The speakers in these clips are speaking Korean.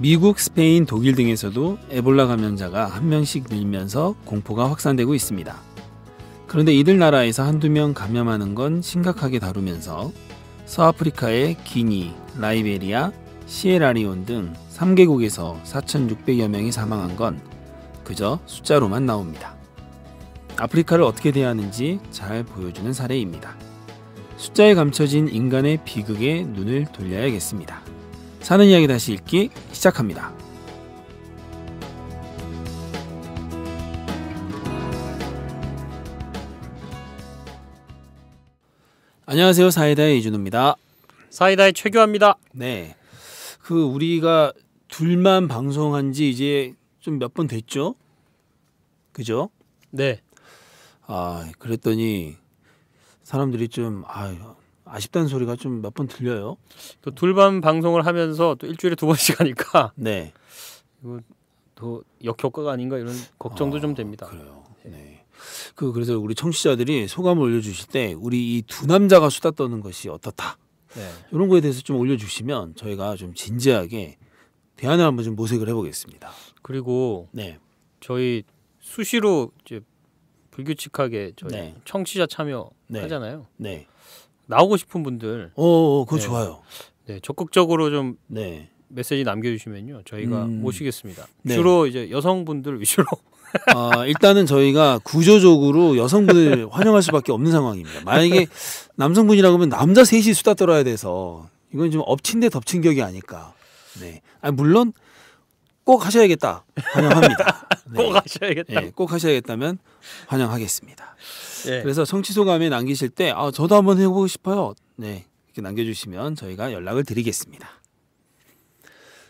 미국, 스페인, 독일 등에서도 에볼라 감염자가 한 명씩 늘면서 공포가 확산되고 있습니다. 그런데 이들 나라에서 한두 명 감염하는 건 심각하게 다루면서 서아프리카의 기니, 라이베리아, 시에라리온 등 3개국에서 4,600여 명이 사망한 건 그저 숫자로만 나옵니다. 아프리카를 어떻게 대하는지 잘 보여주는 사례입니다. 숫자에 감춰진 인간의 비극에 눈을 돌려야겠습니다. 사는 이야기 다시 읽기 시작합니다. 안녕하세요. 사이다의 이준호입니다. 사이다의 최규하입니다. 네, 우리가 둘만 방송한 지 이제 좀 몇 번 됐죠? 그죠? 네. 그랬더니 사람들이 좀 아쉽다는 소리가 좀 몇 번 들려요. 또 둘만 방송을 하면서 또 일주일에 2번씩 하니까 네. 이거 더 역효과가 아닌가 이런 걱정도 좀 됩니다. 그래요. 네. 그래서 우리 청취자들이 소감을 올려주실 때 우리 이 두 남자가 수다 떠는 것이 어떻다. 네. 이런 거에 대해서 좀 올려주시면 저희가 좀 진지하게 대안을 한번 좀 모색을 해보겠습니다. 그리고 네. 저희 수시로 이제 불규칙하게 저희 네. 청취자 참여 네. 하잖아요. 네. 나오고 싶은 분들, 그거 네. 좋아요. 네, 적극적으로 좀 네. 메시지 남겨주시면요, 저희가 모시겠습니다. 네. 주로 이제 여성분들 위주로. 일단은 저희가 구조적으로 여성분을 환영할 수밖에 없는 상황입니다. 만약에 남성분이라고 하면 남자 셋이 수다 떨어야 돼서 이건 좀 엎친 데 덮친 격이 아닐까. 네. 물론 꼭 하셔야겠다. 환영합니다. 네. 꼭 하셔야겠다. 네, 꼭 하셔야겠다면 환영하겠습니다. 네. 그래서 청취 소감에 남기실 때 저도 한번 해보고 싶어요. 네, 이렇게 남겨주시면 저희가 연락을 드리겠습니다.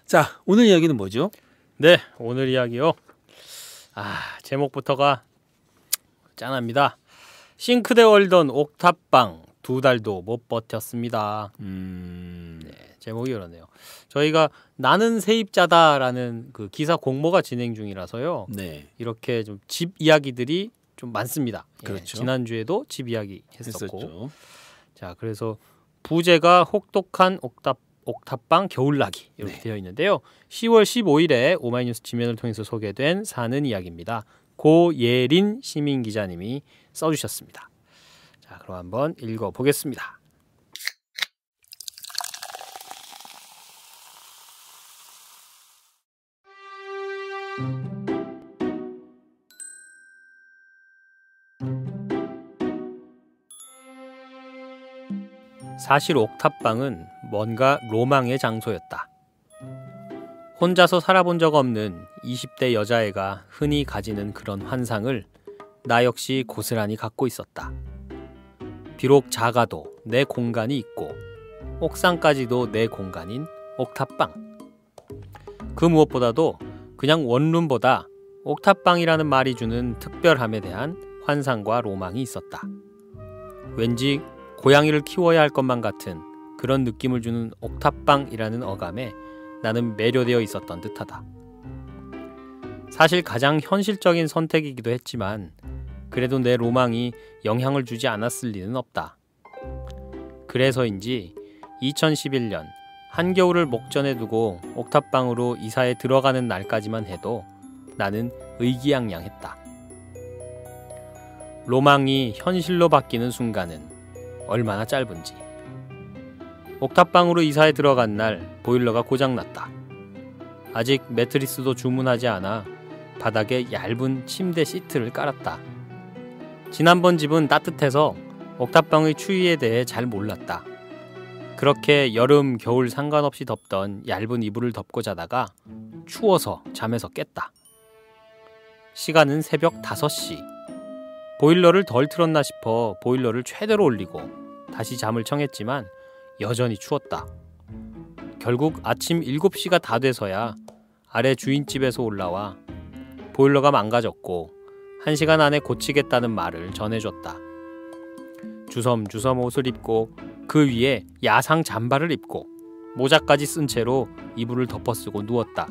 자, 오늘 이야기는 뭐죠? 네, 오늘 이야기요. 제목부터가 짠합니다. 싱크대 월던 옥탑방 2달도 못 버텼습니다. 네, 제목이 그러네요. 저희가 나는 세입자다라는 그 기사 공모가 진행 중이라서요. 네. 이렇게 좀 집 이야기들이 좀 많습니다. 그렇죠. 지난주에도 집 이야기 했었고. 했었죠. 자, 그래서 부제가 혹독한 옥탑방 겨울나기 이렇게 네. 되어 있는데요. 10월 15일에 오마이뉴스 지면을 통해서 소개된 사는 이야기입니다. 고예린 시민 기자님이 써주셨습니다. 자, 그럼 한번 읽어보겠습니다. 사실 옥탑방은 뭔가 로망의 장소였다. 혼자서 살아본 적 없는 20대 여자애가 흔히 가지는 그런 환상을 나 역시 고스란히 갖고 있었다. 비록 작아도 내 공간이 있고 옥상까지도 내 공간인 옥탑방. 그 무엇보다도 그냥 원룸보다 옥탑방이라는 말이 주는 특별함에 대한 환상과 로망이 있었다. 왠지 고양이를 키워야 할 것만 같은 그런 느낌을 주는 옥탑방이라는 어감에 나는 매료되어 있었던 듯하다. 사실 가장 현실적인 선택이기도 했지만 그래도 내 로망이 영향을 주지 않았을 리는 없다. 그래서인지 2011년 한겨울을 목전에 두고 옥탑방으로 이사에 들어가는 날까지만 해도 나는 의기양양했다. 로망이 현실로 바뀌는 순간은 얼마나 짧은지. 옥탑방으로 이사에 들어간 날 보일러가 고장났다. 아직 매트리스도 주문하지 않아 바닥에 얇은 침대 시트를 깔았다. 지난번 집은 따뜻해서 옥탑방의 추위에 대해 잘 몰랐다. 그렇게 여름, 겨울 상관없이 덮던 얇은 이불을 덮고 자다가 추워서 잠에서 깼다. 시간은 새벽 5시. 보일러를 덜 틀었나 싶어 보일러를 최대로 올리고 다시 잠을 청했지만 여전히 추웠다. 결국 아침 7시가 다 돼서야 아래 주인집에서 올라와 보일러가 망가졌고 1시간 안에 고치겠다는 말을 전해줬다. 주섬주섬 옷을 입고 그 위에 야상 잠바를 입고 모자까지 쓴 채로 이불을 덮어쓰고 누웠다.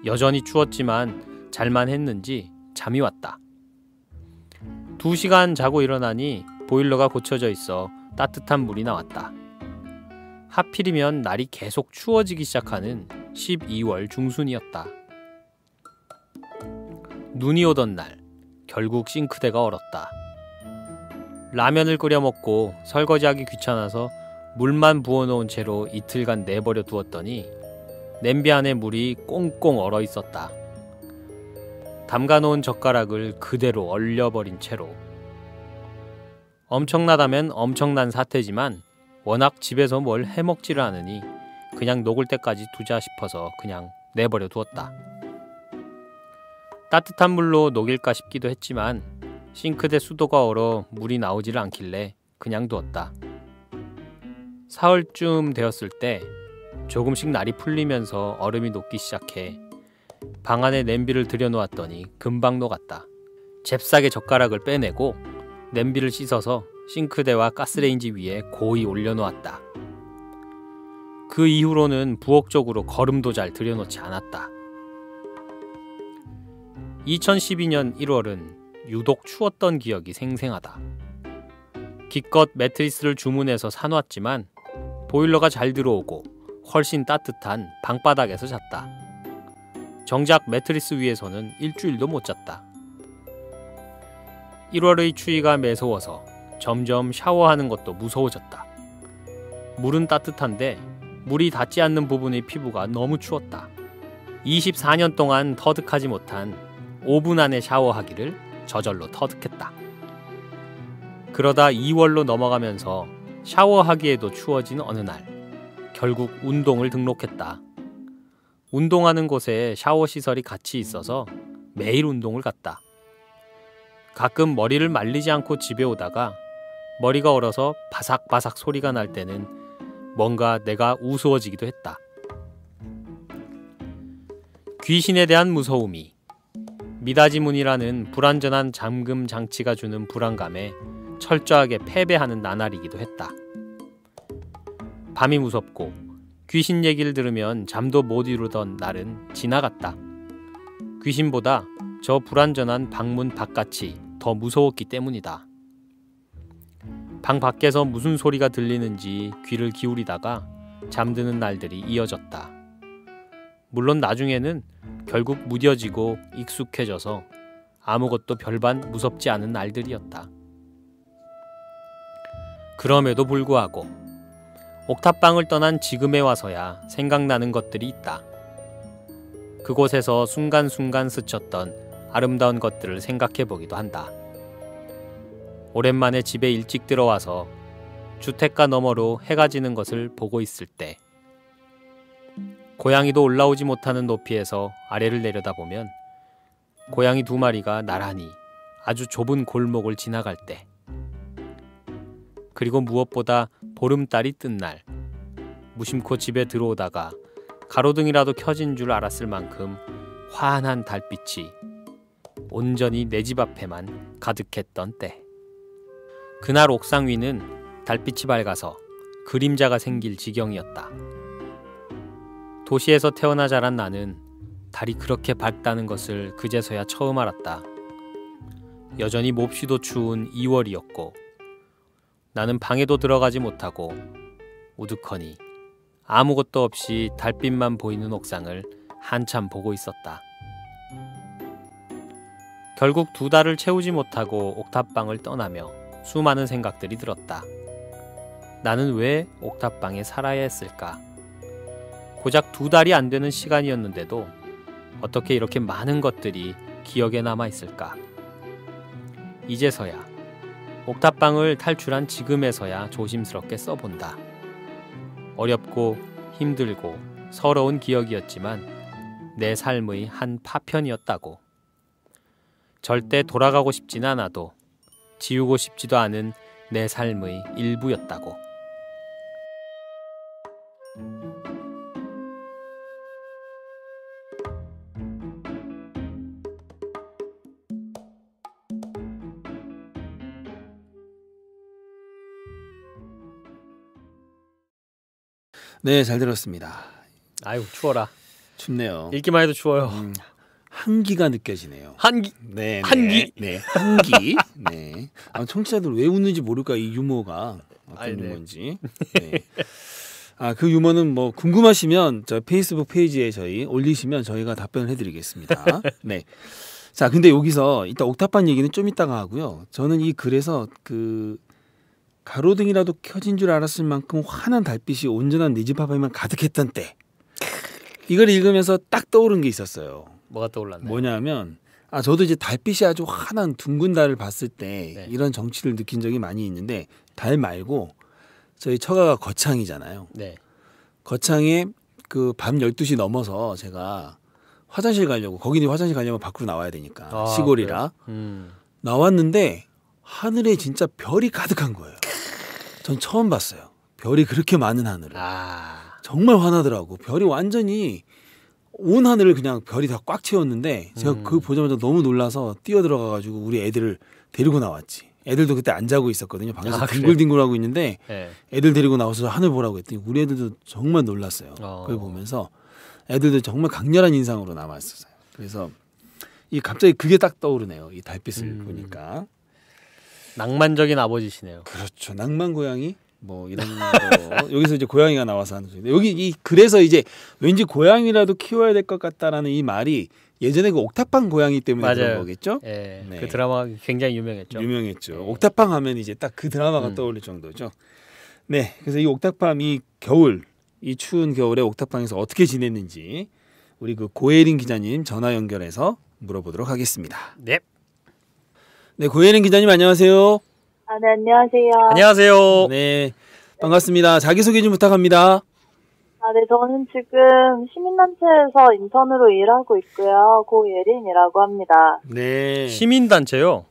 여전히 추웠지만 잘만 했는지 잠이 왔다. 2시간 자고 일어나니 보일러가 고쳐져 있어 따뜻한 물이 나왔다. 하필이면 날이 계속 추워지기 시작하는 12월 중순이었다. 눈이 오던 날 결국 싱크대가 얼었다. 라면을 끓여 먹고 설거지하기 귀찮아서 물만 부어놓은 채로 이틀간 내버려 두었더니 냄비 안에 물이 꽁꽁 얼어 있었다. 담가놓은 젓가락을 그대로 얼려버린 채로. 엄청나다면 엄청난 사태지만 워낙 집에서 뭘 해먹지를 않으니 그냥 녹을 때까지 두자 싶어서 그냥 내버려 두었다. 따뜻한 물로 녹일까 싶기도 했지만 싱크대 수도가 얼어 물이 나오지를 않길래 그냥 두었다. 사흘쯤 되었을 때 조금씩 날이 풀리면서 얼음이 녹기 시작해 방 안에 냄비를 들여놓았더니 금방 녹았다. 잽싸게 젓가락을 빼내고 냄비를 씻어서 싱크대와 가스레인지 위에 고이 올려놓았다. 그 이후로는 부엌 쪽으로 걸음도 잘 들여놓지 않았다. 2012년 1월은 유독 추웠던 기억이 생생하다. 기껏 매트리스를 주문해서 사놓았지만 보일러가 잘 들어오고 훨씬 따뜻한 방바닥에서 잤다. 정작 매트리스 위에서는 일주일도 못 잤다. 1월의 추위가 매서워서 점점 샤워하는 것도 무서워졌다. 물은 따뜻한데 물이 닿지 않는 부분의 피부가 너무 추웠다. 24년 동안 터득하지 못한 5분 안에 샤워하기를 저절로 터득했다. 그러다 2월로 넘어가면서 샤워하기에도 추워진 어느 날 결국 운동을 등록했다. 운동하는 곳에 샤워 시설이 같이 있어서 매일 운동을 갔다. 가끔 머리를 말리지 않고 집에 오다가 머리가 얼어서 바삭바삭 소리가 날 때는 뭔가 내가 우스워지기도 했다. 귀신에 대한 무서움이 미다지문이라는 불완전한 잠금 장치가 주는 불안감에 철저하게 패배하는 나날이기도 했다. 밤이 무섭고 귀신 얘기를 들으면 잠도 못 이루던 날은 지나갔다. 귀신보다 저 불완전한 방문 바깥이 더 무서웠기 때문이다. 방 밖에서 무슨 소리가 들리는지 귀를 기울이다가 잠드는 날들이 이어졌다. 물론 나중에는 결국 무뎌지고 익숙해져서 아무것도 별반 무섭지 않은 날들이었다. 그럼에도 불구하고 옥탑방을 떠난 지금에 와서야 생각나는 것들이 있다. 그곳에서 순간순간 스쳤던 아름다운 것들을 생각해보기도 한다. 오랜만에 집에 일찍 들어와서 주택가 너머로 해가 지는 것을 보고 있을 때, 고양이도 올라오지 못하는 높이에서 아래를 내려다보면 고양이 2마리가 나란히 아주 좁은 골목을 지나갈 때, 그리고 무엇보다 보름달이 뜬 날 무심코 집에 들어오다가 가로등이라도 켜진 줄 알았을 만큼 환한 달빛이 온전히 내 집 앞에만 가득했던 때, 그날 옥상 위는 달빛이 밝아서 그림자가 생길 지경이었다. 도시에서 태어나 자란 나는 달이 그렇게 밝다는 것을 그제서야 처음 알았다. 여전히 몹시도 추운 2월이었고 나는 방에도 들어가지 못하고 우두커니 아무것도 없이 달빛만 보이는 옥상을 한참 보고 있었다. 결국 2달을 채우지 못하고 옥탑방을 떠나며 수많은 생각들이 들었다. 나는 왜 옥탑방에 살아야 했을까? 고작 2달이 안 되는 시간이었는데도 어떻게 이렇게 많은 것들이 기억에 남아 있을까? 이제서야 옥탑방을 탈출한 지금에서야 조심스럽게 써본다. 어렵고 힘들고 서러운 기억이었지만 내 삶의 한 파편이었다고. 절대 돌아가고 싶진 않아도 지우고 싶지도 않은 내 삶의 일부였다고. 네, 잘 들었습니다. 아유, 추워라. 춥네요. 읽기만 해도 추워요. 한기가 느껴지네요. 한기. 네, 한기. 네, 한기. 네. 청취자들 왜 웃는지 모를까, 이 유머가 어떤 아니, 네. 유머인지. 네. 그 유머는 뭐 궁금하시면 저 페이스북 페이지에 저희 올리시면 저희가 답변을 해드리겠습니다. 네. 자, 근데 여기서 이따 옥탑방 얘기는 좀 이따가 하고요. 저는 이 글에서 그 가로등이라도 켜진 줄 알았을 만큼 환한 달빛이 온전한 네 집 앞에만 가득했던 때. 이걸 읽으면서 딱 떠오른 게 있었어요. 뭐가 떠올랐나요? 뭐냐면 저도 이제 달빛이 아주 환한 둥근 달을 봤을 때 네. 이런 정취를 느낀 적이 많이 있는데 달 말고 저희 처가가 거창이잖아요. 네. 거창에 그 밤 12시 넘어서 제가 화장실 가려고 거기 화장실 가려면 밖으로 나와야 되니까 시골이라 나왔는데 하늘에 진짜 별이 가득한 거예요. 전 처음 봤어요. 별이 그렇게 많은 하늘을. 정말 환하더라고. 별이 완전히 온 하늘을 그냥 별이 다 꽉 채웠는데 제가 그거 보자마자 너무 놀라서 뛰어 들어가가지고 우리 애들을 데리고 나왔지. 애들도 그때 안 자고 있었거든요. 방에서 뒹굴뒹굴하고 있는데 네. 애들 데리고 나와서 하늘 보라고 했더니 우리 애들도 정말 놀랐어요. 그걸 보면서 애들도 정말 강렬한 인상으로 남았었어요. 그래서 이 갑자기 그게 딱 떠오르네요. 이 달빛을 보니까. 낭만적인 아버지시네요. 그렇죠. 낭만 고양이 뭐 이런 거 여기서 이제 고양이가 나와서 하는 소리. 여기 이 그래서 이제 왠지 고양이라도 키워야 될 것 같다라는 이 말이 예전에 그 옥탑방 고양이 때문에 맞아요. 그런 거겠죠? 네. 네. 그 드라마가 굉장히 유명했죠. 유명했죠. 네. 옥탑방 하면 이제 딱 그 드라마가 떠올릴 정도죠. 네, 그래서 이 옥탑방 이 겨울 이 추운 겨울에 옥탑방에서 어떻게 지냈는지 우리 그 고혜린 기자님 전화 연결해서 물어보도록 하겠습니다. 네. 네, 고혜린 기자님 안녕하세요. 네, 안녕하세요. 안녕하세요. 네, 반갑습니다. 자기소개 좀 부탁합니다. 네, 저는 지금 시민단체에서 인턴으로 일하고 있고요. 고예린이라고 합니다. 네. 시민단체요?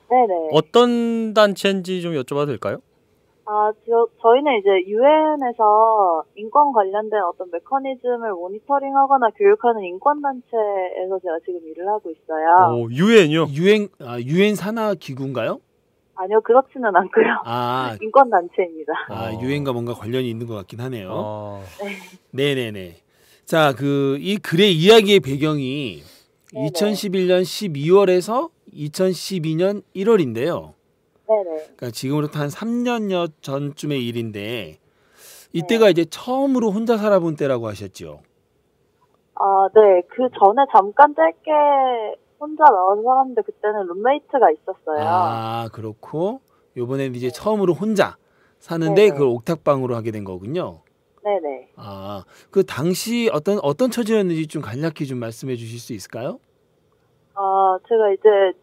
네네. 어떤 단체인지 좀 여쭤봐도 될까요? 저희는 이제 유엔에서 인권 관련된 어떤 메커니즘을 모니터링하거나 교육하는 인권단체에서 제가 지금 일을 하고 있어요. 유엔이요? 유엔 산하 기구인가요? 아니요, 그렇지는 않고요. 인권단체입니다. 유엔과 뭔가 관련이 있는 것 같긴 하네요. 네. 네네네. 자, 이 글의 이야기의 배경이 네네. 2011년 12월에서 2012년 1월인데요. 네네. 그러니까 지금으로부터 한 3년여 전쯤의 일인데 이때가 이제 처음으로 혼자 살아본 때라고 하셨죠. 네. 그 전에 잠깐 짧게 혼자 나와서 살았는데 그때는 룸메이트가 있었어요. 그렇고 요번에는 이제 처음으로 혼자 사는데 네네. 그걸 옥탑방으로 하게 된 거군요. 네네. 그 당시 어떤 처지였는지 좀 간략히 좀 말씀해 주실 수 있을까요? 제가 이제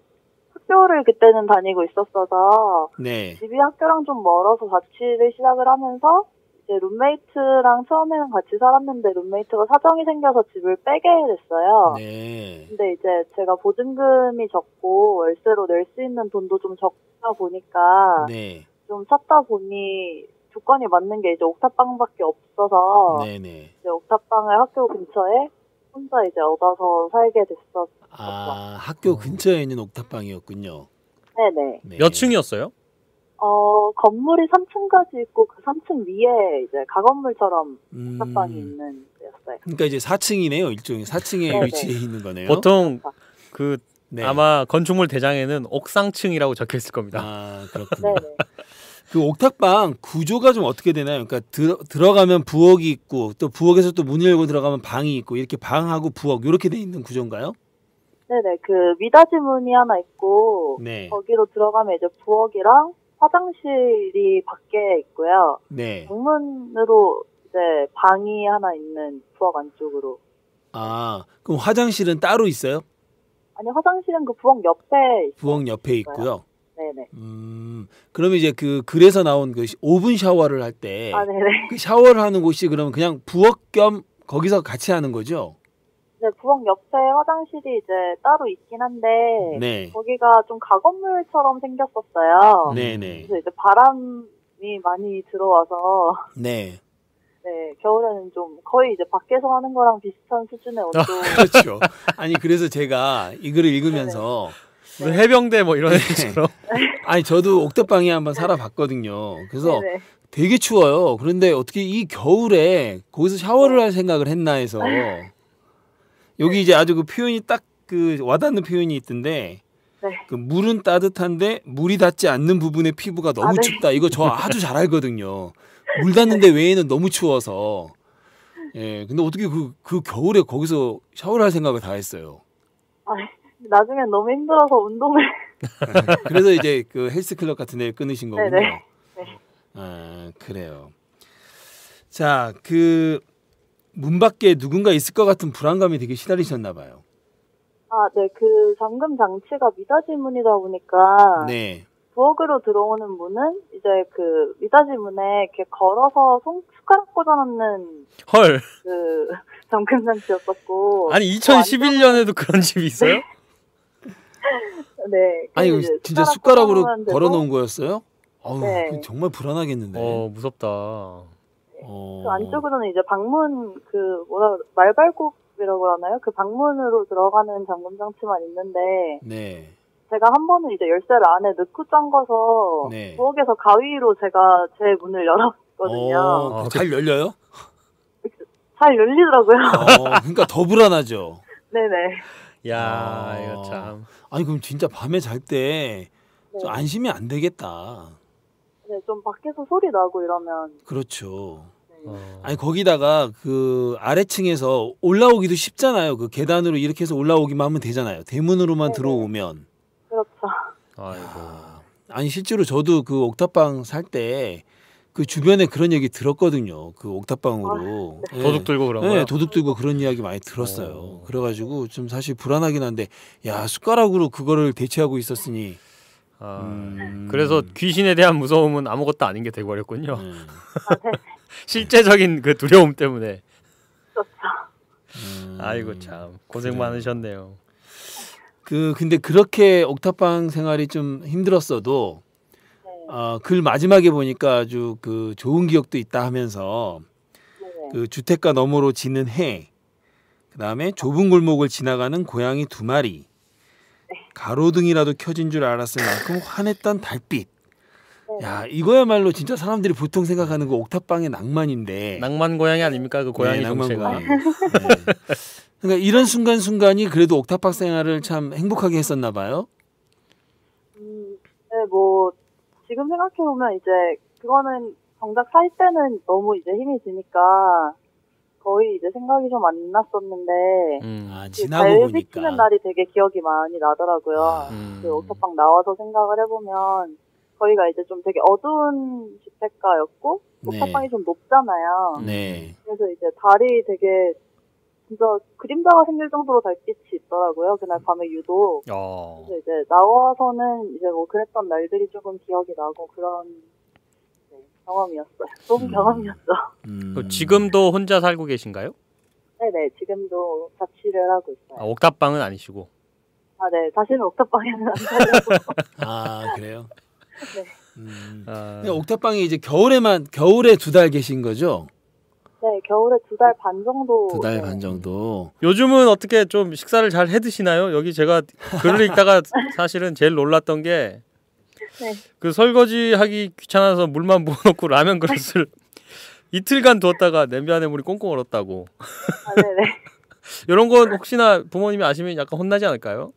학교를 그때는 다니고 있었어서 네. 집이 학교랑 좀 멀어서 자취를 시작을 하면서 이제 룸메이트랑 처음에는 같이 살았는데 룸메이트가 사정이 생겨서 집을 빼게 됐어요. 네. 근데 이제 제가 보증금이 적고 월세로 낼 수 있는 돈도 좀 적다 보니까 네. 좀 찾다 보니 조건이 맞는 게 이제 옥탑방밖에 없어서 네네. 이제 옥탑방을 학교 근처에 혼자 이제 얻어서 살게 됐었죠. 학교 근처에 있는 옥탑방이었군요. 네네. 네. 몇 층이었어요? 건물이 3층까지 있고 그 3층 위에 이제 가건물처럼 옥탑방이 있는 데였어요. 그러니까 이제 4층이네요. 일종의 4층에 네네. 위치해 있는 거네요. 보통 네. 아마 건축물 대장에는 옥상층이라고 적혀 있을 겁니다. 그렇군요. 네네. 그 옥탑방 구조가 좀 어떻게 되나요? 그러니까 들어가면 부엌이 있고 또 부엌에서 또 문을 열고 들어가면 방이 있고 이렇게 방하고 부엌 이렇게 돼 있는 구조인가요? 네네. 그 미닫이 문이 하나 있고 네. 거기로 들어가면 이제 부엌이랑 화장실이 밖에 있고요. 네. 정문으로 이제 방이 하나 있는 부엌 안쪽으로. 그럼 화장실은 따로 있어요? 아니, 화장실은 그 부엌 옆에 있어요. 부엌 옆에 있고요. 네네. 그러면 이제 그 글에서 나온 그 오븐 샤워를 할 때 네네. 그 샤워를 하는 곳이 그러면 그냥 부엌 겸 거기서 같이 하는 거죠? 네, 부엌 옆에 화장실이 이제 따로 있긴 한데 네. 거기가 좀 가건물처럼 생겼었어요. 네네. 그래서 이제 바람이 많이 들어와서 네. 네, 겨울에는 좀 거의 이제 밖에서 하는 거랑 비슷한 수준의 온도. 그렇죠. 아니 그래서 제가 이 글을 읽으면서 해병대 뭐 이런 애처럼. 저도 옥탑방에 한번 살아봤거든요. 그래서 네네. 되게 추워요. 그런데 어떻게 이 겨울에 거기서 샤워를 할 생각을 했나 해서 여기 이제 아주 그 표현이 딱 그 와닿는 표현이 있던데 네. 그 물은 따뜻한데 물이 닿지 않는 부분의 피부가 너무 네. 춥다. 이거 저 아주 잘 알거든요. 물 닿는데 외에는 너무 추워서. 예, 근데 어떻게 그 겨울에 거기서 샤워를 할 생각을 다 했어요. 나중엔 너무 힘들어서 운동을. 그래서 이제 그 헬스클럽 같은 데 끊으신 거군요. 네네. 네. 아, 그래요. 자, 그 문 밖에 누군가 있을 것 같은 불안감이 되게 시달리셨나 봐요. 네, 그 잠금 장치가 미닫이 문이다 보니까 네. 부엌으로 들어오는 문은 이제 그 미닫이 문에 이렇게 걸어서 숟가락 꽂아놓는 헐. 그 잠금 장치였었고. 아니 2011년에도 그런 집이 있어요? 네. 아니 이제 진짜 숟가락으로 꽂아놓으면 되고, 걸어놓은 거였어요? 어우, 네. 정말 불안하겠는데. 무섭다. 그 안쪽으로는 이제 방문 말발굽이라고 하나요? 그 방문으로 들어가는 잠금 장치만 있는데. 네. 제가 한 번은 이제 열쇠를 안에 넣고 잠궈서 네. 부엌에서 가위로 제가 제 문을 열었거든요. 잘 열려요? 잘 열리더라고요. 그러니까 더 불안하죠. 네네. 야, 이거 참. 아니 그럼 진짜 밤에 잘 때 좀 안심이 안 되겠다. 네, 좀 밖에서 소리 나고 이러면. 그렇죠. 네. 아니 거기다가 그 아래층에서 올라오기도 쉽잖아요. 그 계단으로 이렇게 해서 올라오기만 하면 되잖아요. 대문으로만 네네. 들어오면. 그렇죠. 아이고. 아니 실제로 저도 그 옥탑방 살 때 그 주변에 그런 얘기 들었거든요. 그 옥탑방으로 네. 도둑 들고 그런 거요? 네, 도둑 들고 그런 이야기 많이 들었어요. 그래가지고 좀 사실 불안하긴 한데, 야 숟가락으로 그거를 대체하고 있었으니. 그래서 귀신에 대한 무서움은 아무것도 아닌 게 돼버렸군요. 네. 네. 실제적인 그 두려움 때문에. 그렇죠. 아이고 참 고생 그래요. 많으셨네요. 근데 그렇게 옥탑방 생활이 좀 힘들었어도 네. 글 마지막에 보니까 아주 그 좋은 기억도 있다 하면서 네네. 그 주택가 너머로 지는 해, 그다음에 좁은 골목을 지나가는 고양이 2마리, 가로등이라도 켜진 줄 알았을 만큼 환했던 달빛. 네. 야 이거야말로 진짜 사람들이 보통 생각하는 그 옥탑방의 낭만인데. 낭만 고양이 아닙니까 그 고양이 네, 낭만 정체가. 고양이. 네. 그러니까 이런 순간순간이 그래도 옥탑방 생활을 참 행복하게 했었나 봐요. 네, 뭐 지금 생각해 보면 이제 그거는 정작 살 때는 너무 이제 힘이 드니까 거의 이제 생각이 좀 안 났었는데. 그 지나고 달 보니까. 비치는 날이 되게 기억이 많이 나더라고요. 그 옥탑방 나와서 생각을 해보면 거기가 이제 좀 되게 어두운 주택가였고 옥탑방이 좀 높잖아요. 네. 그래서 이제 달이 되게 진짜 그림자가 생길 정도로 달빛이 있더라고요. 그날 밤에 유독. 그래서 이제 나와서는 이제 뭐 그랬던 날들이 조금 기억이 나고 그런 경험이었어요. 좋은 경험이었죠. 지금도 혼자 살고 계신가요? 네네, 지금도 자취를 하고 있어요. 옥탑방은 아니시고. 네, 다시는 옥탑방에는 안 살려고. 그래요? 네. 근데 옥탑방에 이제 겨울에 2달 계신 거죠? 네, 겨울에 2달 반 정도. 2달 반 정도. 요즘은 어떻게 좀 식사를 잘 해 드시나요? 여기 제가 글을 읽다가 사실은 제일 놀랐던 게 그 설거지하기 귀찮아서 물만 부어놓고 라면 그릇을 이틀간 두었다가 냄비 안에 물이 꽁꽁 얼었다고. 네네. 이런 건 혹시나 부모님이 아시면 약간 혼나지 않을까요?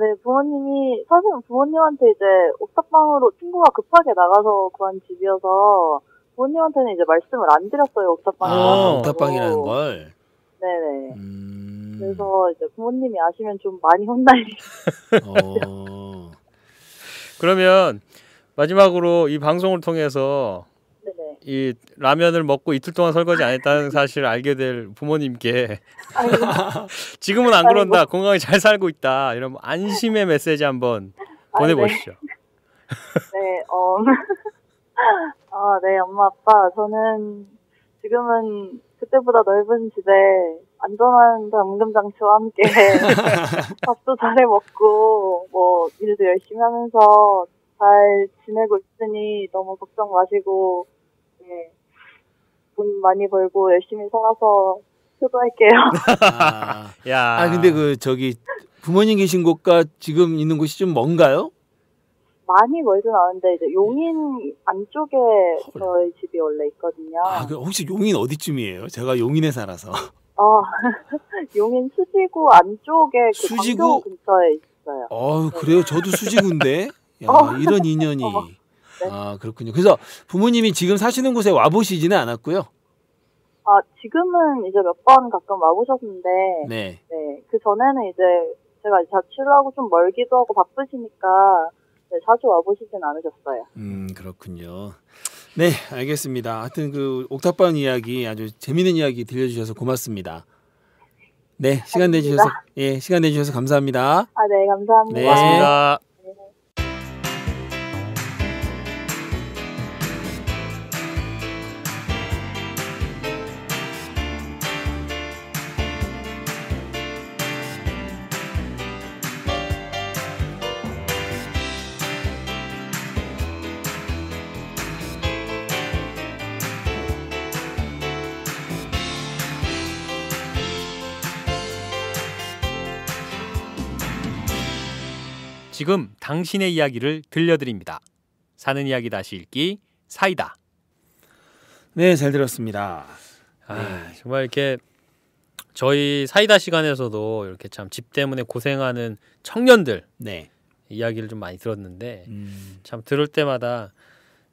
네, 부모님이, 사실은 부모님한테 이제 옥탑방으로 친구가 급하게 나가서 구한 집이어서 부모님한테는 이제 말씀을 안 드렸어요, 옥탑방이라는 옥탑방이라는 걸? 네네. 그래서 이제 부모님이 아시면 좀 많이 혼날. 그러면 마지막으로 이 방송을 통해서 네네. 이 라면을 먹고 이틀 동안 설거지 안 했다는 사실을 알게 될 부모님께 지금은 안 그런다, 건강히 잘 살고 있다, 이런 안심의 메시지 한번 보내보시죠. 네, 네, 엄마, 아빠, 저는 지금은 그때보다 넓은 집에 안전한 잠금 장치와 함께 밥도 잘해 먹고 뭐 일도 열심히 하면서 잘 지내고 있으니 너무 걱정 마시고 돈 많이 벌고 열심히 살아서 효도할게요. 근데 부모님 계신 곳과 지금 있는 곳이 좀 먼가요? 많이 멀진 않은데 이제 용인 안쪽에 저희 집이 원래 있거든요. 혹시 용인 어디쯤이에요? 제가 용인에 살아서. 용인 수지구 안쪽에 그 수지구 광교 근처에 있어요. 그래요? 저도 수지구인데. 이런 인연이. 네, 아, 그렇군요. 그래서 부모님이 지금 사시는 곳에 와보시지는 않았고요. 아, 지금은 이제 몇 번 가끔 와보셨는데, 네. 네, 그 전에는 이제 제가 자취를 하고 좀 멀기도 하고 바쁘시니까 네, 자주 와보시진 않으셨어요. 그렇군요. 네, 알겠습니다. 하여튼 그 옥탑방 이야기 아주 재미있는 이야기 들려주셔서 고맙습니다. 네, 시간 내주셔서 시간 내주셔서 감사합니다. 아, 네, 감사합니다. 네. 고맙습니다. 지금 당신의 이야기를 들려드립니다. 사는 이야기 다시 읽기 사이다. 네, 잘 들었습니다. 정말 이렇게 저희 사이다 시간에서도 이렇게 참 집 때문에 고생하는 청년들 네. 이야기를 좀 많이 들었는데 참 들을 때마다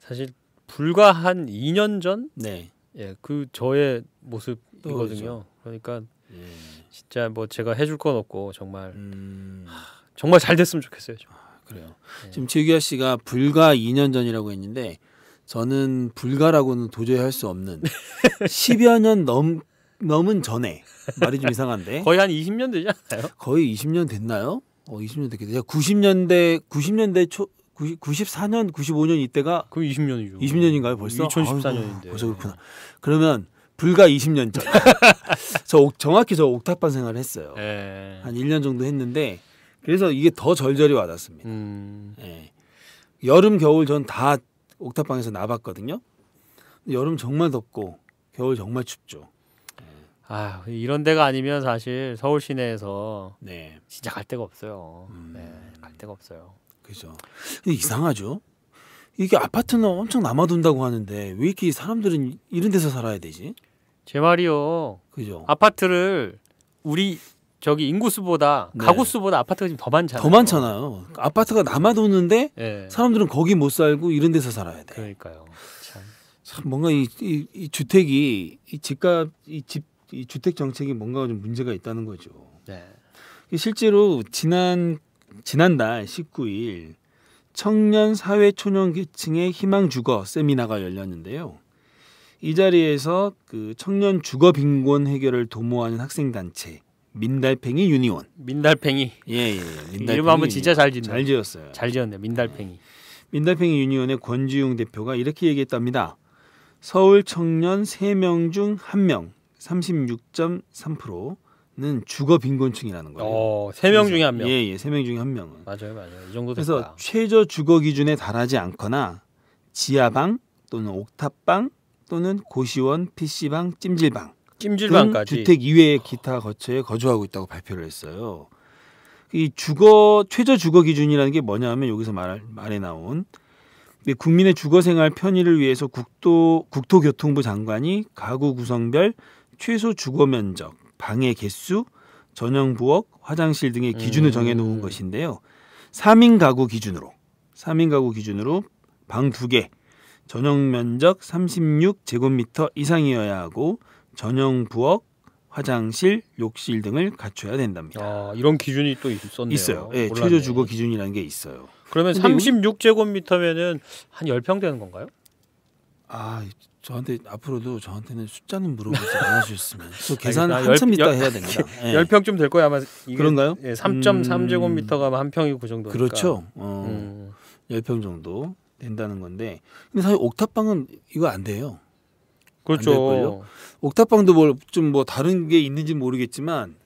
사실 불과 한 2년 전 네. 그 저의 모습이거든요. 그러니까 진짜 뭐 제가 해줄 건 없고 정말 정말 잘 됐으면 좋겠어요. 그래요. 지금 최규하 씨가 불과 2년 전이라고 했는데 저는 불가라고는 도저히 할 수 없는 10여 년 넘은 전에 말이 좀 이상한데 거의 한 20년 되지 않나요? 거의 20년 됐나요? 20년 됐겠네요. 90년대 초 94년, 95년 이때가 그럼 20년이죠. 20년인가요, 벌써? 2014년인데. 벌써 그렇구나. 그러면 불과 20년 전. 정확히 저 옥탑방 생활을 했어요. 한 1년 정도 했는데 그래서 이게 더 절절히 와닿습니다. 여름, 겨울 전 다 옥탑방에서 나봤거든요. 여름 정말 덥고 겨울 정말 춥죠. 이런 데가 아니면 사실 서울 시내에서 네. 진짜 갈 데가 없어요. 갈 데가 없어요. 그죠. 근데 이상하죠. 이게 아파트는 엄청 남아돈다고 하는데 왜 이렇게 사람들은 이런 데서 살아야 되지? 제 말이요. 그죠. 아파트를 우리 저기 인구수보다 가구수보다 아파트가 지금 더 많잖아요. 더 많잖아요. 아파트가 남아도는데 사람들은 거기 못 살고 이런 데서 살아야 돼. 그러니까요. 참 뭔가 이 주택이 이 집값 이 주택 정책이 뭔가 좀 문제가 있다는 거죠. 네. 실제로 지난달 19일 청년 사회 초년 계층의 희망 주거 세미나가 열렸는데요. 이 자리에서 그 청년 주거 빈곤 해결을 도모하는 학생 단체 민달팽이 유니온. 민달팽이. 예. 이름 한번 진짜 잘 짓네. 잘 지었어요. 잘 지었네. 민달팽이. 민달팽이 유니온의 권지용 대표가 이렇게 얘기했답니다. 서울 청년 3명 중 1명 36.3%는 주거 빈곤층이라는 거예요. 3명 중에 1명. 예, 3명 중에 1명은. 맞아요. 이 정도 그래서 됐다. 최저 주거 기준에 달하지 않거나 지하방 또는 옥탑방 또는 고시원, PC방, 찜질방까지 주택 이외의 기타 거처에 거주하고 있다고 발표를 했어요. 이 최저 주거 기준이라는 게 뭐냐면 여기서 말에 나온 국민의 주거생활 편의를 위해서 국토교통부 장관이 가구 구성별 최소 주거 면적, 방의 개수, 전용 부엌, 화장실 등의 기준을 정해놓은 것인데요. 3인 가구 기준으로 방 2개, 전용 면적 36제곱미터 이상이어야 하고 전용 부엌, 화장실, 욕실 등을 갖춰야 된답니다. 이런 기준이 또 있었네요. 있어요. 네, 최저 주거 기준이라는 게 있어요. 그러면 36제곱미터면은 한 10평 되는 건가요? 저한테는 숫자는 물어보지 않아주셨으면. 저 계산 한참 이따 해야 됩니다. 10평쯤 될 거야 아마. 그런가요? 3.3제곱미터가 한 평이 그 정도니까. 그렇죠. 10평 정도 된다는 건데. 근데 사실 옥탑방은 이거 안 돼요. 그렇죠. 옥탑방도 뭐 다른 게 있는지 모르겠지만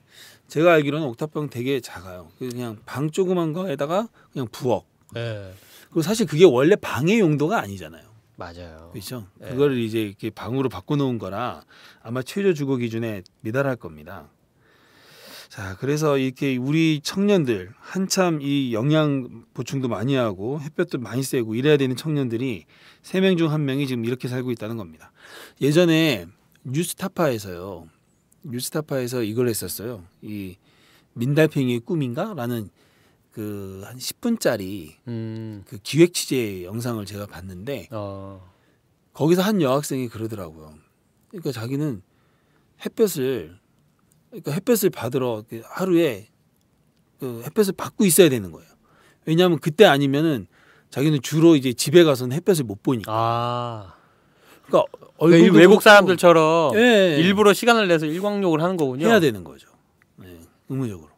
제가 알기로는 옥탑방 되게 작아요. 그냥 방 조그만 거에다가 그냥 부엌. 그리고 사실 그게 원래 방의 용도가 아니잖아요. 맞아요. 그렇죠. 그거를 이제 이렇게 방으로 바꿔놓은 거라 아마 최저 주거 기준에 미달할 겁니다. 자, 그래서 이렇게 우리 청년들 한참 이 영양 보충도 많이 하고 햇볕도 많이 쐬고 이래야 되는 청년들이 3명 중 1명이 지금 이렇게 살고 있다는 겁니다. 예전에 뉴스타파에서 이걸 했었어요. 이 민달팽이의 꿈인가라는 그 한 10분짜리 그 기획 취재 영상을 제가 봤는데 거기서 한 여학생이 그러더라고요. 그러니까 자기는 햇볕을 받으러 하루에 그 햇볕을 받고 있어야 되는 거예요. 왜냐하면 그때 아니면은 자기는 주로 이제 집에 가서는 햇볕을 못 보니까. 그러니까 외국 사람들처럼 예. 일부러 시간을 내서 일광욕을 하는 거군요. 해야 되는 거죠. 네, 의무적으로.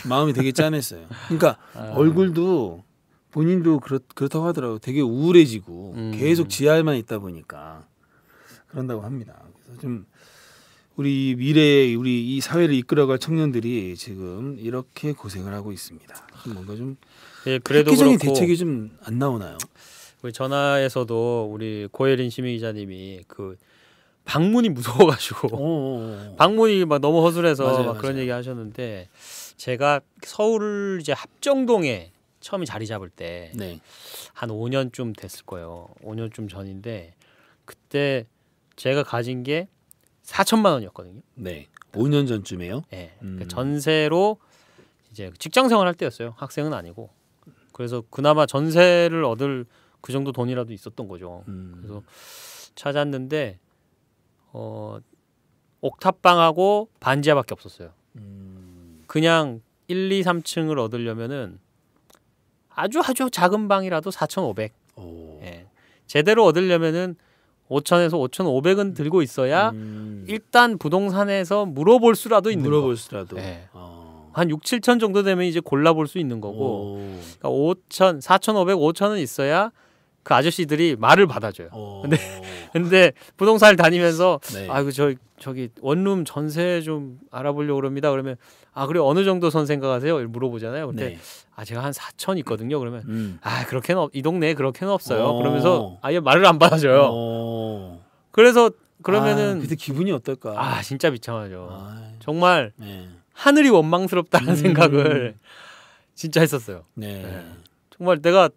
마음이 되게 짠했어요. 그러니까 얼굴도 본인도 그렇다고 하더라고요. 되게 우울해지고 계속 지하에만 있다 보니까 그런다고 합니다. 그래서 좀 우리 미래의 우리 이 사회를 이끌어갈 청년들이 지금 이렇게 고생을 하고 있습니다. 뭔가 좀 그래도 획기적인 그렇고 대책이 좀 안 나오나요? 우리 전화에서도 우리 고혜린 시민 기자님이 그 방문이 무서워가지고 방문이 막 너무 허술해서 맞아요, 막 그런 맞아요. 얘기 하셨는데 제가 서울 이제 합정동에 처음에 자리 잡을 때 한 5년쯤 됐을 거예요. 5년쯤 전인데 그때 제가 가진 게 4천만 원이었거든요. 네, 5년 전쯤에요. 네, 그 전세로 이제 직장 생활할 때였어요. 학생은 아니고. 그래서 그나마 전세를 얻을 그 정도 돈이라도 있었던 거죠. 그래서 찾았는데 옥탑방하고 반지하밖에 없었어요. 그냥 1, 2, 3층을 얻으려면은 아주 작은 방이라도 4,500. 예. 제대로 얻으려면은 5,000에서 5,500은 들고 있어야 일단 부동산에서 물어볼 수라도 있는 물어볼 수라도. 예. 한 6, 7천 정도 되면 이제 골라볼 수 있는 거고 그러니까 5,000, 4,500, 5,000은 있어야 그 아저씨들이 말을 받아줘요. 근데 부동산을 다니면서 아이고 저기 원룸 전세 좀 알아보려고 그럽니다. 그러면 그래 어느 정도 선 생각하세요? 물어보잖아요. 근데 제가 한 4,000 있거든요. 그러면 그렇게는 이 동네에 그렇게는 없어요. 그러면서 아예 말을 안 받아줘요. 그래서 그러면은 그때 기분이 어떨까? 진짜 비참하죠. 정말 하늘이 원망스럽다는 생각을 진짜 했었어요. 정말 내가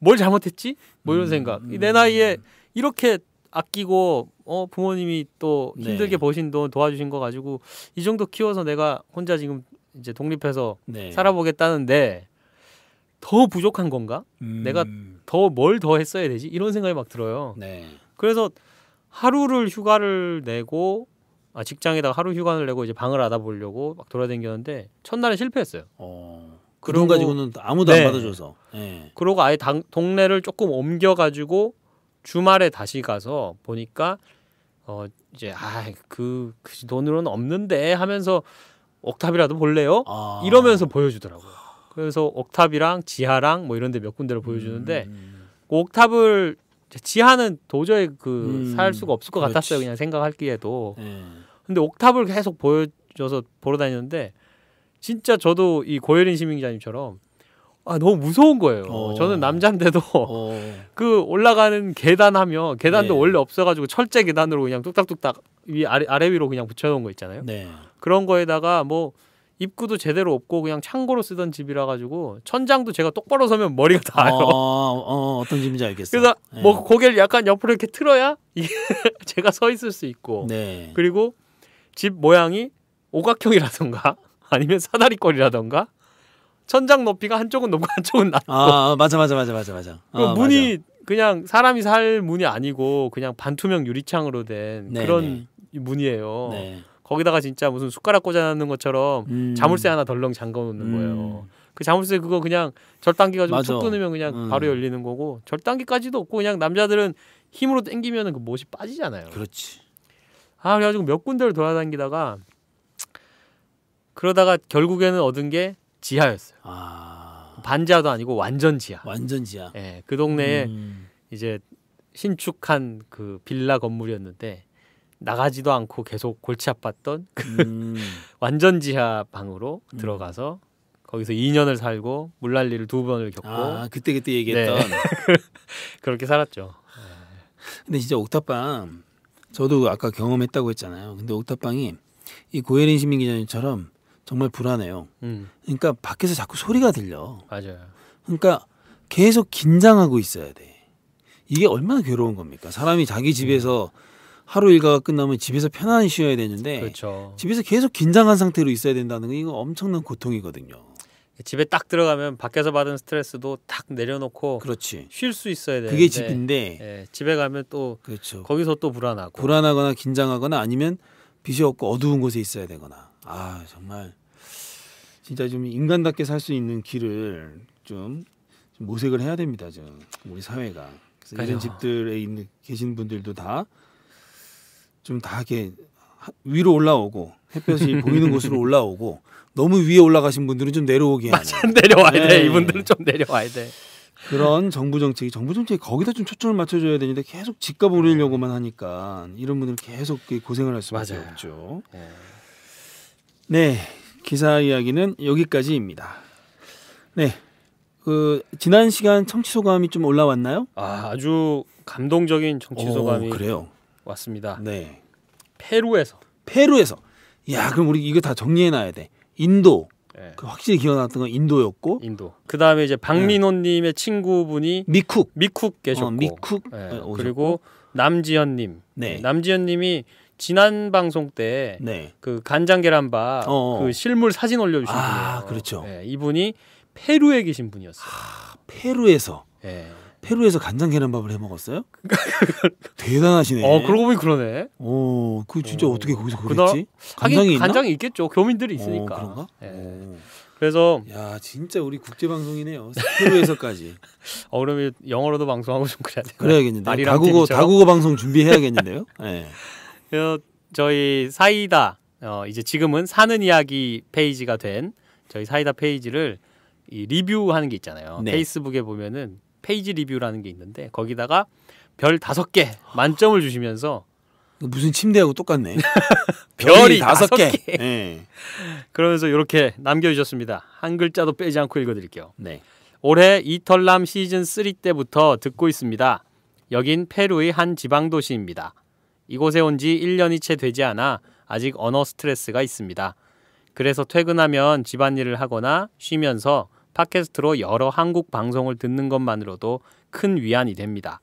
뭘 잘못했지? 뭐 이런 생각. 내 나이에 이렇게 아끼고 부모님이 또 힘들게 버신 돈 도와주신 거 가지고 이 정도 키워서 내가 혼자 지금 이제 독립해서 살아보겠다는데 더 부족한 건가? 내가 뭘 더 했어야 되지? 이런 생각이 막 들어요. 그래서 하루를 휴가를 내고 직장에다가 하루 휴가를 내고 이제 방을 알아보려고 막 돌아다녔는데 첫날에 실패했어요. 그 돈 가지고는 아무도 안 받아줘서. 그러고 아예 동네를 조금 옮겨가지고 주말에 다시 가서 보니까 이제 그 돈으로는 없는데 하면서 옥탑이라도 볼래요? 이러면서 보여주더라고요. 그래서 옥탑이랑 지하랑 뭐 이런 데 몇 군데를 보여주는데 그 옥탑을 지하는 도저히 살 수가 없을 것 같았어요. 그냥 생각하기에도. 근데 옥탑을 계속 보여줘서 보러 다녔는데 진짜 저도 이 고혜린 시민 기자님처럼 너무 무서운 거예요. 저는 남자인데도 그 올라가는 계단하며 계단도 원래 없어가지고 철제 계단으로 그냥 뚝딱뚝딱 아래 위로 그냥 붙여놓은 거 있잖아요. 그런 거에다가 뭐 입구도 제대로 없고 그냥 창고로 쓰던 집이라 가지고 천장도 제가 똑바로 서면 머리가 닿아요. 어떤 집인지 알겠어요. 그래서 뭐 고개를 약간 옆으로 이렇게 틀어야 이게 제가 서 있을 수 있고 그리고 집 모양이 오각형이라던가 아니면 사다리꼴이라던가 천장 높이가 한쪽은 높고 한쪽은 낮고 맞아. 문이 그냥 사람이 살 문이 아니고 그냥 반투명 유리창으로 된 그런 문이에요. 거기다가 진짜 무슨 숟가락 꽂아놓는 것처럼 자물쇠 하나 덜렁 잠궈놓는 거예요. 그 자물쇠 그거 그냥 절단기 가지고 툭 끊으면 그냥 바로 열리는 거고 절단기까지도 없고 그냥 남자들은 힘으로 당기면 그 못이 빠지잖아요. 그렇지. 그래가지고 몇 군데를 돌아다니다가 그러다가 결국에는 얻은 게 지하였어요. 반지하도 아니고 완전 지하. 그 동네에 이제 신축한 그 빌라 건물이었는데 나가지도 않고 계속 골치 아팠던 완전 지하 방으로 들어가서 거기서 2년을 살고 물난리를 2번을 겪고 그때 얘기했던 그렇게 살았죠. 근데 진짜 옥탑방 저도 아까 경험했다고 했잖아요. 근데 옥탑방이 이 고혜린 시민 기자님처럼 정말 불안해요. 그러니까 밖에서 자꾸 소리가 들려. 맞아요. 그러니까 계속 긴장하고 있어야 돼. 이게 얼마나 괴로운 겁니까? 사람이 자기 집에서 하루 일과가 끝나면 집에서 편안히 쉬어야 되는데 그렇죠. 집에서 계속 긴장한 상태로 있어야 된다는 거 이거 엄청난 고통이거든요. 집에 딱 들어가면 밖에서 받은 스트레스도 딱 내려놓고 그렇지. 쉴 수 있어야 되는데 그게 집인데 예, 집에 가면 또 그렇죠. 거기서 또 불안하고 불안하거나 긴장하거나 아니면 빛이 없고 어두운 곳에 있어야 되거나 아 정말 진짜 좀 인간답게 살 수 있는 길을 좀 모색을 해야 됩니다. 좀 우리 사회가. 그래서 이런 집들에 계신 분들도 다 좀 다 이렇게 위로 올라오고 햇볕이 보이는 곳으로 올라오고 너무 위에 올라가신 분들은 좀 내려오게 하는. 맞아, 내려와야 돼. 네. 이분들은 좀 내려와야 돼. 그런 정부 정책이 거기다 좀 초점을 맞춰줘야 되는데 계속 집값 올리려고만 하니까 이런 분들은 계속 고생을 할 수밖에 맞아요. 없죠. 예. 네, 기사 이야기는 여기까지입니다. 네, 그 지난 시간 청취 소감이 좀 올라왔나요? 아주 감동적인 정치 소감이 그래요. 왔습니다. 네, 페루에서. 야, 그럼 우리 이거 다 정리해놔야 돼. 인도. 예. 그 확실히 기억났던 건 인도였고. 인도. 그 다음에 이제 박민호님의 친구분이 미쿡 계셨고. 미쿡. 예. 그리고 남지현님. 네. 남지현님이 지난 방송 때 네. 그 간장 계란밥 그 실물 사진 올려주신 분이에요. 그렇죠. 예. 이분이 페루에 계신 분이었어요. 페루에서. 예. 페루에서 간장 계란밥을 해 먹었어요? 대단하시네. 그러고 보니 그러네. 그 진짜 어떻게 거기서 그랬지? 간장이 있나? 간장이 있겠죠. 교민들이 있으니까. 그런가? 예. 그래서 야 진짜 우리 국제 방송이네요. 페루에서까지. 그러면 영어로도 방송하고 좀 그래야 돼요. 그래야겠는데요. 다국어 방송 준비해야겠는데요. 네. 저희 사이다 이제 지금은 사는 이야기 페이지가 된 저희 사이다 페이지를 이 리뷰하는 게 있잖아요. 네. 페이스북에 보면은 페이지 리뷰라는 게 있는데 거기다가 별 5개 만점을 주시면서 무슨 침대하고 똑같네. 별이 5개. 네. 그러면서 이렇게 남겨주셨습니다. 한 글자도 빼지 않고 읽어드릴게요. 네. 올해 이털남 시즌 3 때부터 듣고 있습니다. 여긴 페루의 한 지방도시입니다. 이곳에 온 지 1년이 채 되지 않아 아직 언어 스트레스가 있습니다. 그래서 퇴근하면 집안일을 하거나 쉬면서 팟캐스트로 여러 한국 방송을 듣는 것만으로도 큰 위안이 됩니다.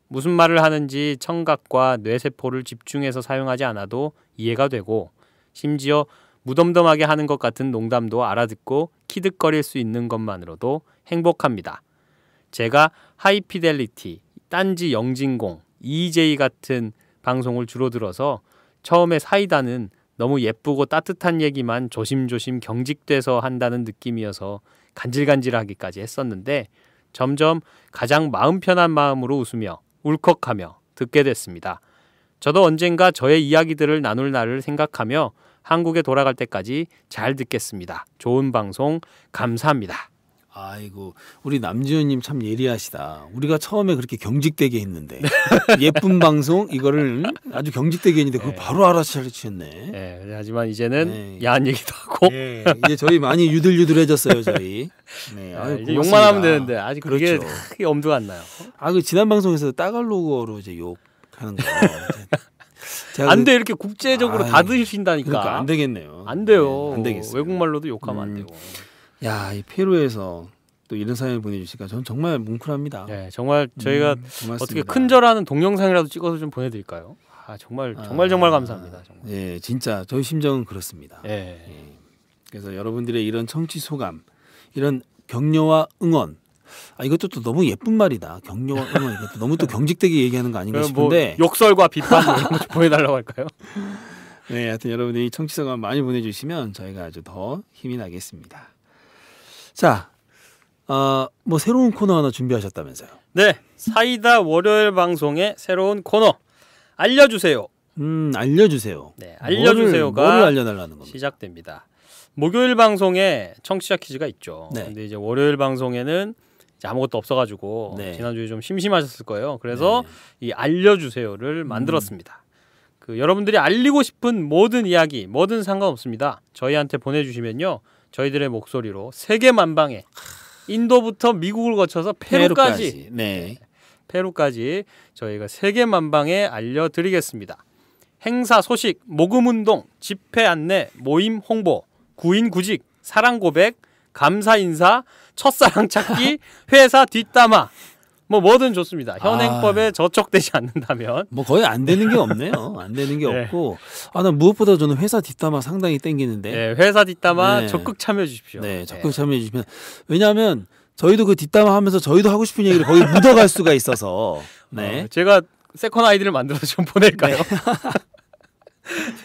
무슨 말을 하는지 청각과 뇌세포를 집중해서 사용하지 않아도 이해가 되고 심지어 무덤덤하게 하는 것 같은 농담도 알아듣고 키득거릴 수 있는 것만으로도 행복합니다. 제가 하이피델리티, 딴지 영진공, EJ 같은 방송을 주로 들어서 처음에 사이다는 너무 예쁘고 따뜻한 얘기만 조심조심 경직돼서 한다는 느낌이어서 간질간질하기까지 했었는데 점점 가장 마음 편한 마음으로 웃으며 울컥하며 듣게 됐습니다. 저도 언젠가 저의 이야기들을 나눌 날을 생각하며 한국에 돌아갈 때까지 잘 듣겠습니다. 좋은 방송 감사합니다. 아이고 우리 남지현님 참 예리하시다. 우리가 처음에 그렇게 경직되게 했는데 예쁜 방송 이거를 아주 경직되게 했는데 그걸 바로 알아차리셨네. 네, 하지만 이제는 야한 얘기도 하고 이제 저희 많이 유들유들해졌어요 저희. 네, 이제 욕만 하면 되는데 아직 그게 그렇죠. 크게 엄두가 안 나요. 그 지난 방송에서 따갈로그로 이제 욕하는 거. 안 돼 이렇게 국제적으로 다 드신다니까. 그러니까 안 되겠네요. 안 돼요. 안 되겠어요. 외국말로도 욕하면 안 되고. 야, 이 페루에서 또 이런 사연을 보내주시니까 저는 정말 뭉클합니다. 네, 정말 저희가 고맙습니다. 어떻게 큰절하는 동영상이라도 찍어서 좀 보내드릴까요? 정말 감사합니다. 정말. 예, 진짜 저희 심정은 그렇습니다. 예. 그래서 여러분들의 이런 청취 소감, 이런 격려와 응원. 이것도 또 너무 예쁜 말이다. 격려와 응원. 이것도 너무 또 경직되게 얘기하는 거 아닌가 싶은데. 욕설과 비판 이런 거 보내달라고 할까요? 네, 하여튼 여러분들이 청취 소감 많이 보내주시면 저희가 아주 더 힘이 나겠습니다. 자, 뭐 새로운 코너 하나 준비하셨다면서요? 네, 사이다 월요일 방송의 새로운 코너 알려주세요. 알려주세요. 네, 알려주세요가 뭐를 알려달라는 겁니다. 시작됩니다. 목요일 방송에 청취자 퀴즈가 있죠. 네. 근데 이제 월요일 방송에는 이제 아무것도 없어가지고 지난주에 좀 심심하셨을 거예요. 그래서 이 알려주세요를 만들었습니다. 그 여러분들이 알리고 싶은 모든 이야기, 뭐든 상관없습니다. 저희한테 보내주시면요. 저희들의 목소리로 세계 만방에 인도부터 미국을 거쳐서 페루까지 페루까지 저희가 세계 만방에 알려드리겠습니다. 행사 소식, 모금운동, 집회 안내, 모임 홍보, 구인 구직, 사랑 고백, 감사 인사, 첫사랑 찾기, 회사 뒷담화 뭐든 좋습니다. 현행법에 저촉되지 않는다면. 뭐 거의 안 되는 게 없네요. 안 되는 게 없고. 난 무엇보다 저는 회사 뒷담화 상당히 땡기는데. 네, 회사 뒷담화 적극 참여해 주십시오. 네, 적극 참여해 주시면. 왜냐하면 저희도 그 뒷담화 하면서 저희도 하고 싶은 얘기를 거기 묻어갈 수가 있어서. 네. 제가 세컨 아이디를 만들어서 좀 보낼까요?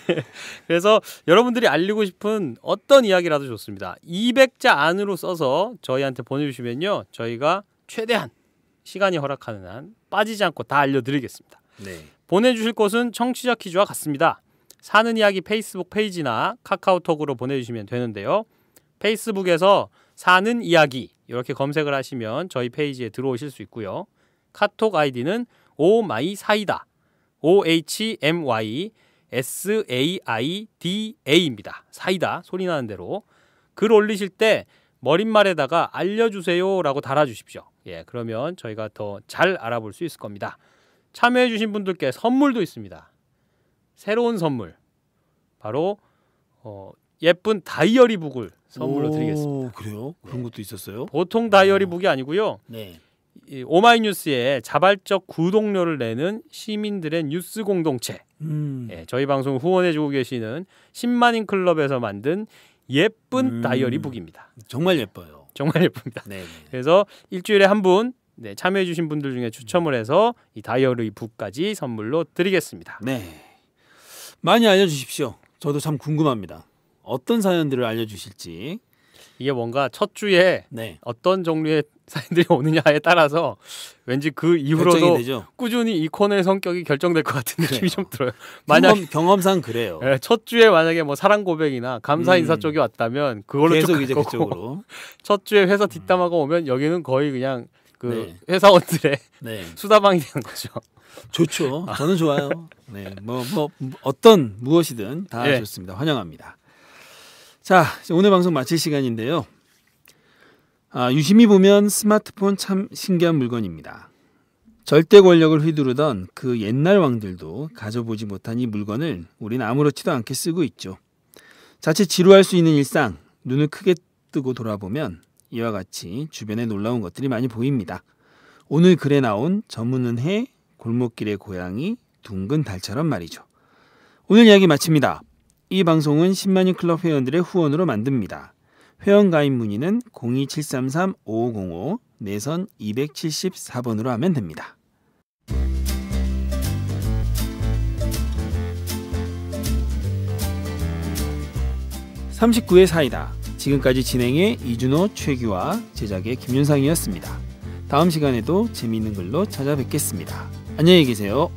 네. 그래서 여러분들이 알리고 싶은 어떤 이야기라도 좋습니다. 200자 안으로 써서 저희한테 보내주시면요, 저희가 최대한 시간이 허락하는 한 빠지지 않고 다 알려드리겠습니다. 네. 보내주실 곳은 청취자 퀴즈와 같습니다. 사는 이야기 페이스북 페이지나 카카오톡으로 보내주시면 되는데요. 페이스북에서 사는 이야기 이렇게 검색을 하시면 저희 페이지에 들어오실 수 있고요. 카톡 아이디는 오마이사이다, OHMYSAIDA입니다. 사이다 소리 나는 대로. 글 올리실 때 머릿말에다가 알려주세요라고 달아주십시오. 예, 그러면 저희가 더 잘 알아볼 수 있을 겁니다. 참여해주신 분들께 선물도 있습니다. 새로운 선물, 바로 예쁜 다이어리북을 선물로 드리겠습니다. 그래요? 그런 것도 있었어요? 보통 다이어리북이 아니고요. 네. 오마이뉴스에 자발적 구독료를 내는 시민들의 뉴스 공동체, 예, 저희 방송 후원해주고 계시는 10만인 클럽에서 만든 예쁜 다이어리북입니다. 정말 예뻐요. 정말 예쁩니다. 네. 그래서 일주일에 한 분, 네, 참여해주신 분들 중에 추첨을 해서 이 다이어리북까지 선물로 드리겠습니다. 네. 많이 알려주십시오. 저도 참 궁금합니다. 어떤 사연들을 알려주실지. 이게 뭔가 첫 주에 네. 어떤 종류의 사연들이 오느냐에 따라서 왠지 그 이후로도 되죠. 꾸준히 이 코너의 성격이 결정될 것 같은 느낌이 좀 들어요. 경험상 그래요. 네, 첫 주에 만약에 뭐 사랑 고백이나 감사 인사 쪽이 왔다면 그걸로 계속 이제 그쪽으로. 첫 주에 회사 뒷담화가 오면 여기는 거의 그냥 그 회사원들의 수다방이 되는 거죠. 좋죠. 저는 좋아요. 네, 어떤 무엇이든 다 좋습니다. 환영합니다. 자, 오늘 방송 마칠 시간인데요. 유심히 보면 스마트폰 참 신기한 물건입니다. 절대 권력을 휘두르던 그 옛날 왕들도 가져보지 못한 이 물건을 우린 아무렇지도 않게 쓰고 있죠. 자칫 지루할 수 있는 일상, 눈을 크게 뜨고 돌아보면 이와 같이 주변에 놀라운 것들이 많이 보입니다. 오늘 글에 나온 저무는 해, 골목길의 고양이, 둥근 달처럼 말이죠. 오늘 이야기 마칩니다. 이 방송은 10만인 클럽 회원들의 후원으로 만듭니다. 회원 가입 문의는 02733-5505 내선 274번으로 하면 됩니다. 39회 사이다. 지금까지 진행의 이준호, 최규와 제작의 김윤상이었습니다. 다음 시간에도 재미있는 글로 찾아뵙겠습니다. 안녕히 계세요.